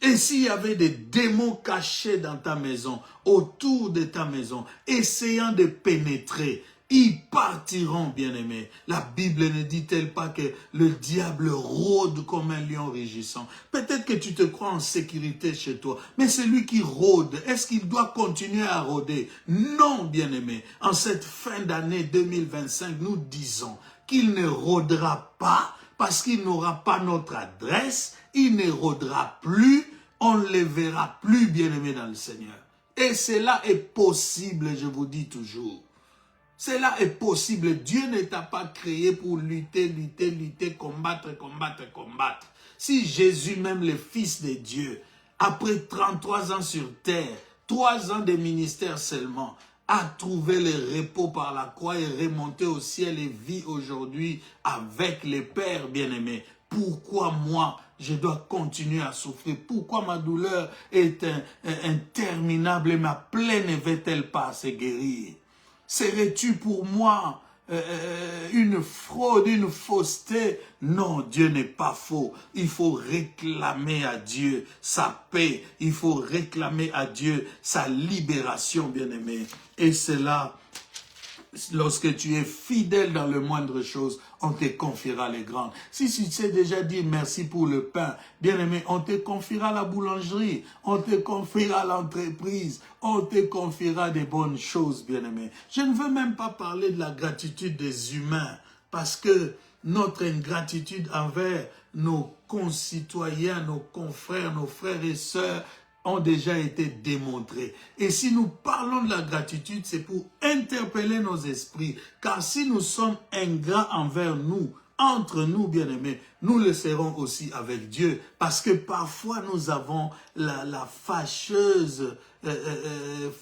Et s'il y avait des démons cachés dans ta maison, autour de ta maison, essayant de pénétrer, ils partiront, bien-aimés. La Bible ne dit-elle pas que le diable rôde comme un lion rugissant? Peut-être que tu te crois en sécurité chez toi, mais celui qui rôde, est-ce qu'il doit continuer à rôder? Non, bien-aimés. En cette fin d'année 2025, nous disons qu'il ne rôdera pas parce qu'il n'aura pas notre adresse, il ne rôdera plus, on ne le verra plus, bien-aimés dans le Seigneur. Et cela est possible, je vous dis toujours. Cela est possible. Dieu ne t'a pas créé pour lutter, combattre. Si Jésus, même le Fils de Dieu, après 33 ans sur terre, 3 ans de ministère seulement, a trouvé le repos par la croix et remonté au ciel et vit aujourd'hui avec les pères bien-aimés. Pourquoi moi, je dois continuer à souffrir? Pourquoi ma douleur est interminable et ma plaie ne va-t-elle pas se guérir? Serais-tu pour moi une fraude, une fausseté? Non, Dieu n'est pas faux. Il faut réclamer à Dieu sa paix. Il faut réclamer à Dieu sa libération, bien-aimé. Et c'est là, lorsque tu es fidèle dans le moindre chose, on te confiera les grandes. Si tu sais déjà dire merci pour le pain, bien-aimé, on te confiera la boulangerie, on te confiera l'entreprise, on te confiera des bonnes choses, bien-aimé. Je ne veux même pas parler de la gratitude des humains, parce que notre ingratitude envers nos concitoyens, nos confrères, nos frères et sœurs, ont déjà été démontrés. Et si nous parlons de la gratitude, c'est pour interpeller nos esprits. Car si nous sommes ingrats envers nous, entre nous, bien-aimés, nous le serons aussi avec Dieu. Parce que parfois, nous avons la fâcheuse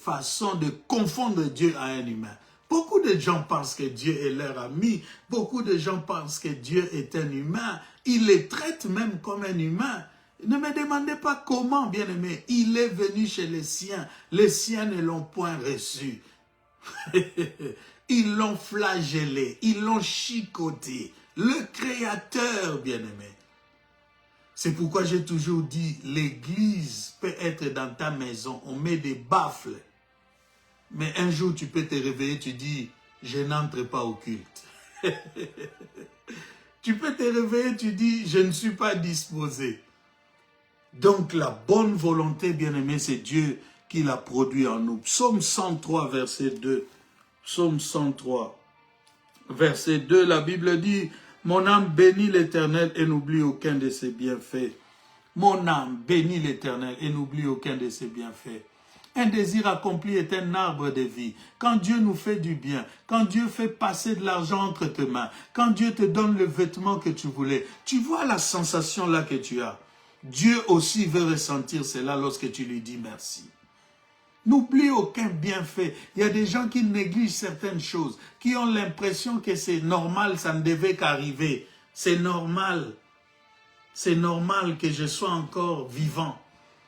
façon de confondre Dieu à un humain. Beaucoup de gens pensent que Dieu est leur ami. Beaucoup de gens pensent que Dieu est un humain. Ils les traitent même comme un humain. Ne me demandez pas comment, bien-aimé. Il est venu chez les siens. Les siens ne l'ont point reçu. Ils l'ont flagellé. Ils l'ont chicoté. Le Créateur, bien-aimé. C'est pourquoi j'ai toujours dit, l'église peut être dans ta maison. On met des baffles. Mais un jour, tu peux te réveiller, tu dis, je n'entre pas au culte. Tu peux te réveiller, tu dis, je ne suis pas disposé. Donc la bonne volonté, bien-aimé, c'est Dieu qui l'a produit en nous. Psaume 103, verset 2. Psaume 103, verset 2, la Bible dit, « Mon âme bénit l'Éternel et n'oublie aucun de ses bienfaits. » Mon âme bénit l'Éternel et n'oublie aucun de ses bienfaits. Un désir accompli est un arbre de vie. Quand Dieu nous fait du bien, quand Dieu fait passer de l'argent entre tes mains, quand Dieu te donne le vêtement que tu voulais, tu vois la sensation là que tu as. Dieu aussi veut ressentir cela lorsque tu lui dis merci. N'oublie aucun bienfait. Il y a des gens qui négligent certaines choses, qui ont l'impression que c'est normal, ça ne devait qu'arriver. C'est normal. C'est normal que je sois encore vivant.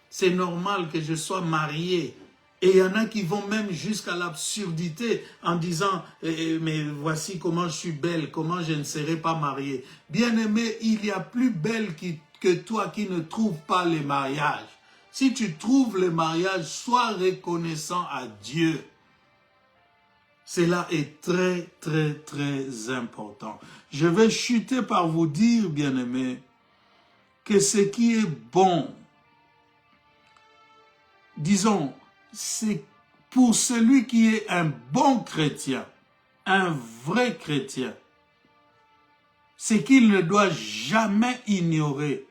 C'est normal que je sois marié. Et il y en a qui vont même jusqu'à l'absurdité en disant « Mais voici comment je suis belle, comment je ne serai pas mariée. » Bien-aimé, il y a plus belle que toi qui ne trouve pas les mariages. Si tu trouves les mariages, sois reconnaissant à Dieu. Cela est très, très, très important. Je vais chuter par vous dire, bien-aimé, que ce qui est bon, disons, c'est pour celui qui est un bon chrétien, un vrai chrétien, c'est qu'il ne doit jamais ignorer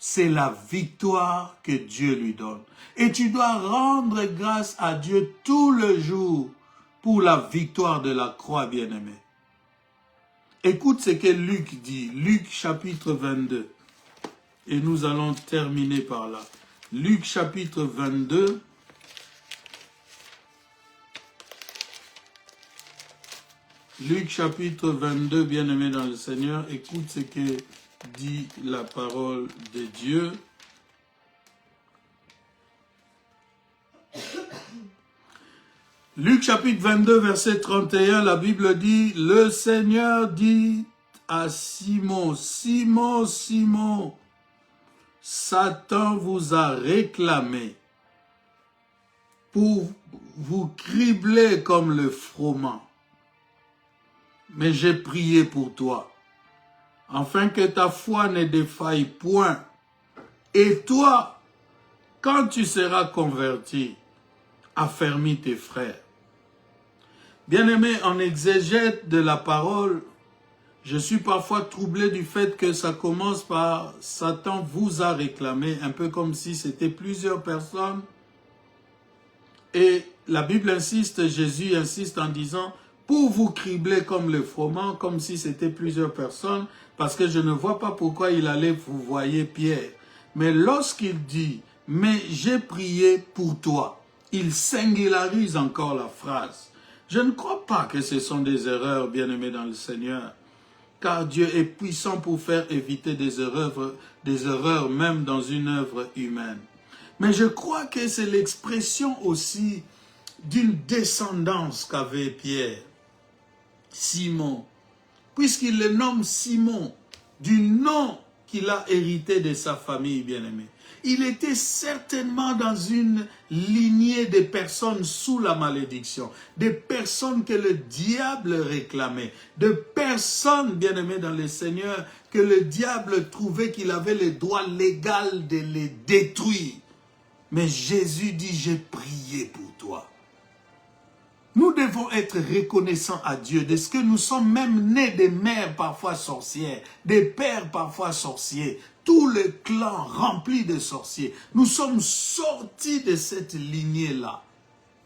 c'est la victoire que Dieu lui donne. Et tu dois rendre grâce à Dieu tout le jour pour la victoire de la croix, bien-aimé. Écoute ce que Luc dit, Luc chapitre 22. Et nous allons terminer par là. Luc chapitre 22. Luc chapitre 22, bien-aimé dans le Seigneur, écoute ce que dit la parole de Dieu. Luc chapitre 22, verset 31, la Bible dit, « Le Seigneur dit à Simon, Simon, Simon, Satan vous a réclamé pour vous cribler comme le froment. Mais j'ai prié pour toi, afin que ta foi ne défaille point. Et toi, quand tu seras converti, affermis tes frères. » Bien-aimé, en exégète de la parole, je suis parfois troublé du fait que ça commence par « Satan vous a réclamé », un peu comme si c'était plusieurs personnes. Et la Bible insiste, Jésus insiste en disant « Pour vous cribler comme le froment », comme si c'était plusieurs personnes, parce que je ne vois pas pourquoi il allait vous voyer Pierre. Mais lorsqu'il dit « Mais j'ai prié pour toi », il singularise encore la phrase. Je ne crois pas que ce sont des erreurs, bien-aimés dans le Seigneur, car Dieu est puissant pour faire éviter des erreurs même dans une œuvre humaine. Mais je crois que c'est l'expression aussi d'une descendance qu'avait Pierre, Simon, puisqu'il le nomme Simon, du nom qu'il a hérité de sa famille bien-aimée. Il était certainement dans une lignée de personnes sous la malédiction, des personnes que le diable réclamait, de personnes, bien-aimées dans le Seigneur, que le diable trouvait qu'il avait le droit légal de les détruire. Mais Jésus dit, j'ai prié pour toi. Nous devons être reconnaissants à Dieu de ce que nous sommes même nés des mères parfois sorcières, des pères parfois sorciers, tout le clan rempli de sorciers. Nous sommes sortis de cette lignée-là.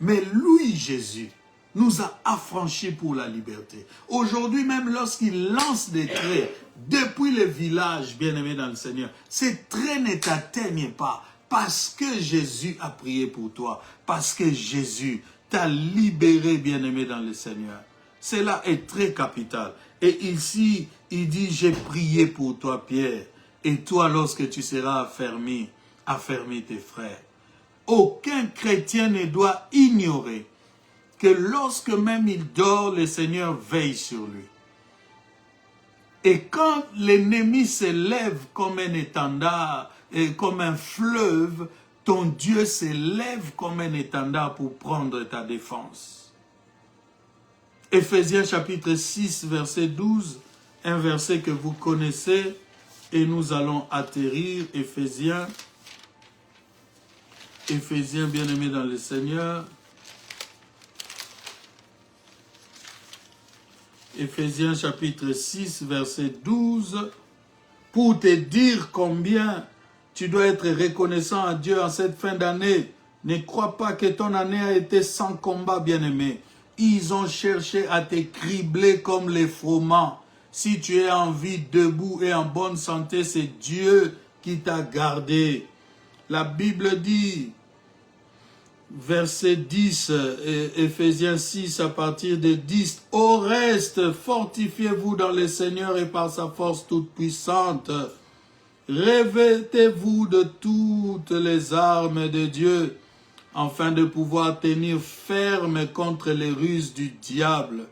Mais lui, Jésus, nous a affranchis pour la liberté. Aujourd'hui même, lorsqu'il lance des traits depuis le village, bien-aimé dans le Seigneur, ces traits ne t'atteignent pas parce que Jésus a prié pour toi, parce que Jésus t'a libéré, bien-aimé dans le Seigneur. Cela est très capital. Et ici, il dit, j'ai prié pour toi, Pierre. Et toi, lorsque tu seras affermi, affermis tes frères. Aucun chrétien ne doit ignorer que lorsque même il dort, le Seigneur veille sur lui. Et quand l'ennemi se lève comme un étendard, et comme un fleuve, ton Dieu se lève comme un étendard pour prendre ta défense. Éphésiens chapitre 6, verset 12, un verset que vous connaissez, et nous allons atterrir, Éphésiens bien-aimés dans le Seigneur. Éphésiens chapitre 6, verset 12, pour te dire combien tu dois être reconnaissant à Dieu en cette fin d'année. Ne crois pas que ton année a été sans combat, bien-aimé. Ils ont cherché à te cribler comme les froment. Si tu es en vie, debout et en bonne santé, c'est Dieu qui t'a gardé. La Bible dit, verset 10, Éphésiens 6, à partir de 10, « Au reste, fortifiez-vous dans le Seigneur et par sa force toute puissante. Revêtez-vous de toutes les armes de Dieu, afin de pouvoir tenir ferme contre les ruses du diable.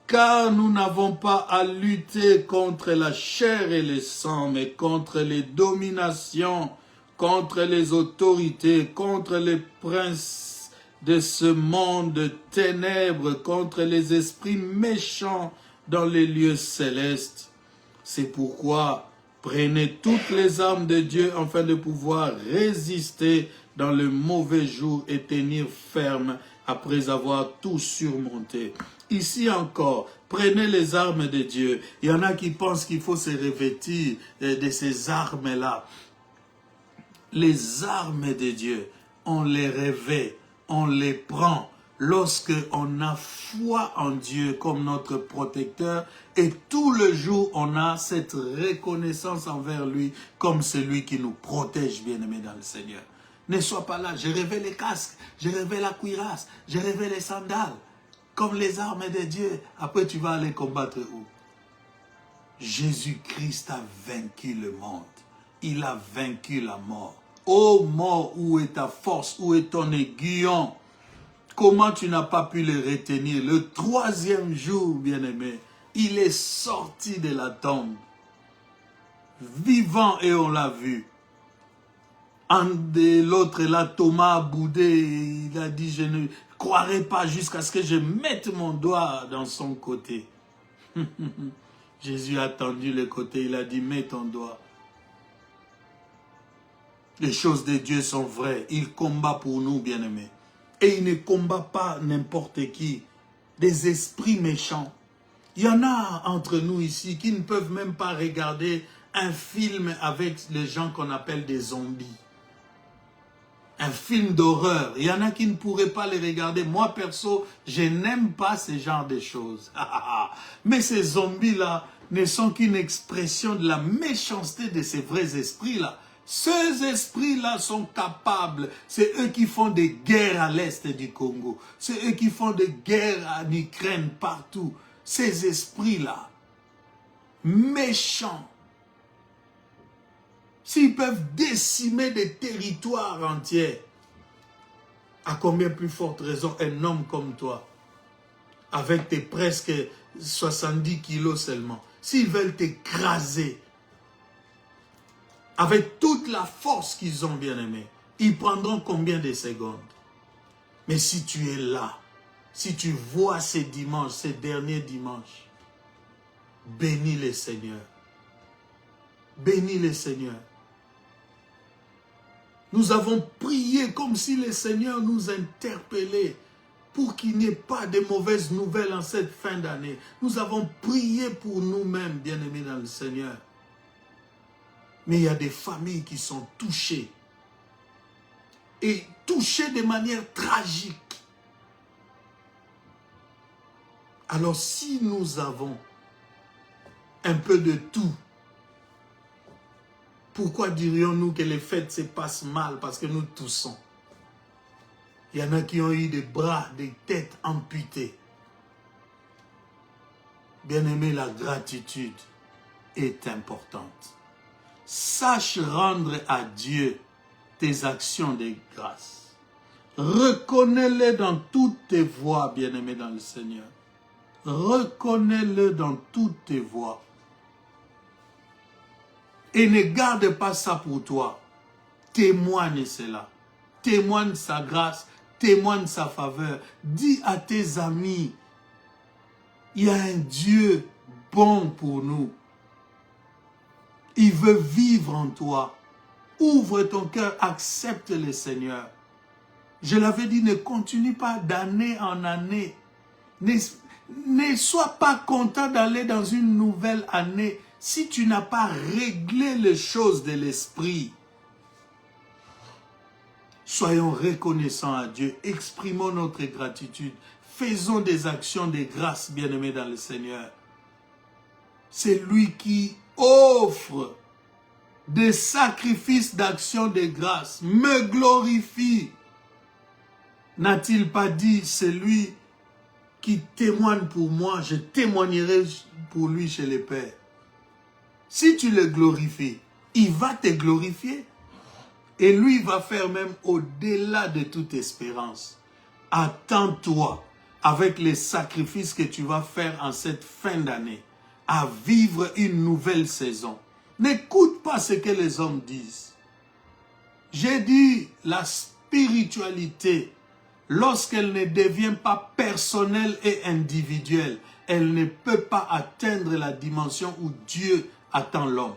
Car nous n'avons pas à lutter contre la chair et le sang, mais contre les dominations, contre les autorités, contre les princes de ce monde de ténèbres, contre les esprits méchants dans les lieux célestes. C'est pourquoi prenez toutes les armes de Dieu afin de pouvoir résister dans le mauvais jour et tenir ferme après avoir tout surmonté. » Ici encore, prenez les armes de Dieu. Il y en a qui pensent qu'il faut se revêtir de ces armes-là. Les armes de Dieu, on les revêt, on les prend lorsque on a foi en Dieu comme notre protecteur et tout le jour on a cette reconnaissance envers lui comme celui qui nous protège, bien-aimé dans le Seigneur. Ne sois pas là, je revais les casques, je revais la cuirasse, je revais les sandales, comme les armes de Dieu. Après tu vas aller combattre où? Jésus-Christ a vaincu le monde, il a vaincu la mort. Ô mort, où est ta force, où est ton aiguillon? Comment tu n'as pas pu le retenir? Le troisième jour, bien-aimé, il est sorti de la tombe, vivant et on l'a vu. L'autre là, Thomas a boudé, il a dit, je ne croirai pas jusqu'à ce que je mette mon doigt dans son côté. Jésus a tendu le côté, il a dit, mets ton doigt. Les choses de Dieu sont vraies, il combat pour nous, bien-aimés. Et il ne combat pas n'importe qui, des esprits méchants. Il y en a entre nous ici qui ne peuvent même pas regarder un film avec les gens qu'on appelle des zombies. Un film d'horreur. Il y en a qui ne pourraient pas les regarder. Moi, perso, je n'aime pas ce genre de choses. Mais ces zombies-là ne sont qu'une expression de la méchanceté de ces vrais esprits-là. Ces esprits-là sont capables. C'est eux qui font des guerres à l'est du Congo. C'est eux qui font des guerres en Ukraine, partout. Ces esprits-là, méchants, s'ils peuvent décimer des territoires entiers, à combien plus forte raison un homme comme toi, avec tes presque 70 kilos seulement, s'ils veulent t'écraser, avec toute la force qu'ils ont, bien aimé, ils prendront combien de secondes? Mais si tu es là, si tu vois ces dimanches, ces derniers dimanches, bénis le Seigneur. Bénis le Seigneur. Nous avons prié comme si le Seigneur nous interpellait pour qu'il n'y ait pas de mauvaises nouvelles en cette fin d'année. Nous avons prié pour nous-mêmes, bien-aimés dans le Seigneur. Mais il y a des familles qui sont touchées. Et touchées de manière tragique. Alors si nous avons un peu de tout, pourquoi dirions-nous que les fêtes se passent mal parce que nous toussons? Il y en a qui ont eu des bras, des têtes amputées. Bien-aimé, la gratitude est importante. Sache rendre à Dieu tes actions de grâce. Reconnais-le dans toutes tes voies, bien-aimé dans le Seigneur. Reconnais-le dans toutes tes voies. Et ne garde pas ça pour toi. Témoigne cela. Témoigne sa grâce. Témoigne sa faveur. Dis à tes amis, il y a un Dieu bon pour nous. Il veut vivre en toi. Ouvre ton cœur, accepte le Seigneur. Je l'avais dit, ne continue pas d'année en année. Ne sois pas content d'aller dans une nouvelle année si tu n'as pas réglé les choses de l'esprit. Soyons reconnaissants à Dieu, exprimons notre gratitude, faisons des actions de grâce, bien-aimés dans le Seigneur. C'est lui qui offre des sacrifices d'action de grâce, me glorifie. N'a-t-il pas dit, c'est lui qui témoigne pour moi, je témoignerai pour lui chez le Père. Si tu le glorifies, il va te glorifier. Et lui va faire même au-delà de toute espérance. Attends-toi avec les sacrifices que tu vas faire en cette fin d'année à vivre une nouvelle saison. N'écoute pas ce que les hommes disent. J'ai dit la spiritualité, lorsqu'elle ne devient pas personnelle et individuelle, elle ne peut pas atteindre la dimension où Dieu attend l'homme.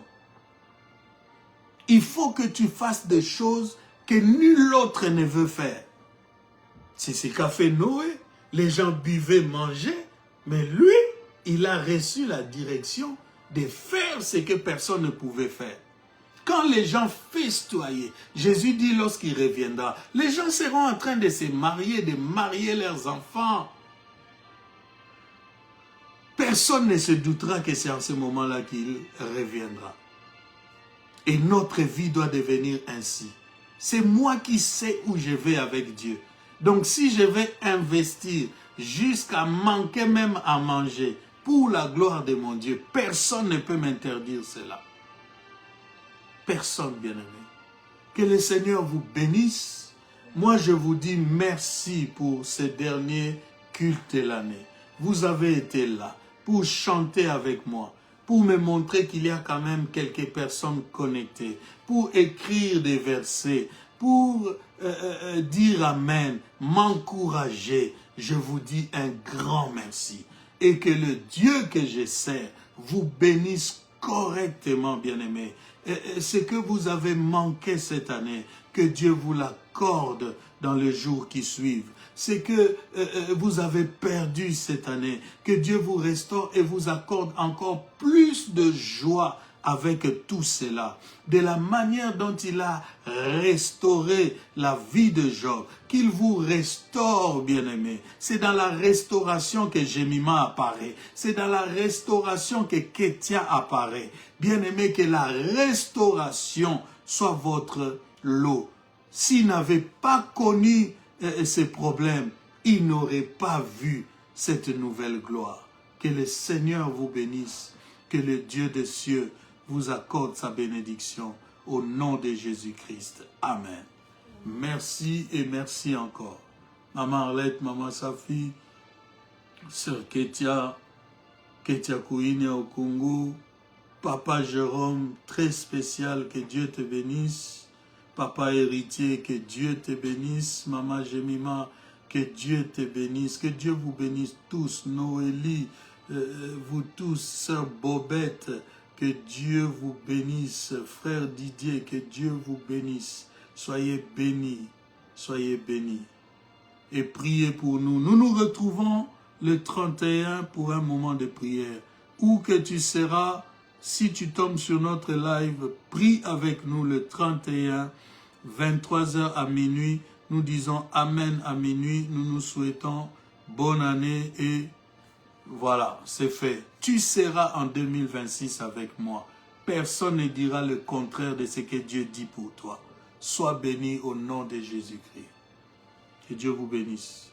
Il faut que tu fasses des choses que nul autre ne veut faire. C'est ce qu'a fait Noé. Les gens buvaient, mangeaient, mais lui, il a reçu la direction de faire ce que personne ne pouvait faire. Quand les gens festoyaient, Jésus dit lorsqu'il reviendra, les gens seront en train de se marier, de marier leurs enfants. Personne ne se doutera que c'est en ce moment-là qu'il reviendra. Et notre vie doit devenir ainsi. C'est moi qui sais où je vais avec Dieu. Donc si je vais investir jusqu'à manquer même à manger pour la gloire de mon Dieu, personne ne peut m'interdire cela. Personne, bien-aimé. Que le Seigneur vous bénisse. Moi, je vous dis merci pour ces derniers cultes de l'année. Vous avez été là pour chanter avec moi, pour me montrer qu'il y a quand même quelques personnes connectées, pour écrire des versets, pour dire Amen, m'encourager. Je vous dis un grand merci. Et que le Dieu que je sers vous bénisse correctement, bien-aimés. Ce que vous avez manqué cette année, que Dieu vous l'accorde dans les jours qui suivent. Ce que vous avez perdu cette année, que Dieu vous restaure et vous accorde encore plus de joie avec tout cela. De la manière dont il a restauré la vie de Job, qu'il vous restaure, bien-aimé. C'est dans la restauration que Jemima apparaît. C'est dans la restauration que Ketia apparaît. Bien-aimé, que la restauration soit votre lot. S'il n'avait pas connu ces problèmes, il n'aurait pas vu cette nouvelle gloire. Que le Seigneur vous bénisse, que le Dieu des cieux vous accorde sa bénédiction au nom de Jésus-Christ. Amen. Merci et merci encore. Maman Arlette, Maman Safi, Sœur Ketia, Ketia Kouine au Congo, Papa Jérôme, très spécial, que Dieu te bénisse. Papa héritier, que Dieu te bénisse. Maman Jemima, que Dieu te bénisse. Que Dieu vous bénisse tous. Noélie, vous tous, Sœur Bobette, que Dieu vous bénisse. Frère Didier, que Dieu vous bénisse. Soyez bénis. Soyez bénis. Et priez pour nous. Nous nous retrouvons le 31 pour un moment de prière. Où que tu seras, si tu tombes sur notre live, prie avec nous le 31, 23h à minuit. Nous disons Amen à minuit. Nous nous souhaitons bonne année et voilà, c'est fait. Tu seras en 2026 avec moi. Personne ne dira le contraire de ce que Dieu dit pour toi. Sois béni au nom de Jésus-Christ. Que Dieu vous bénisse.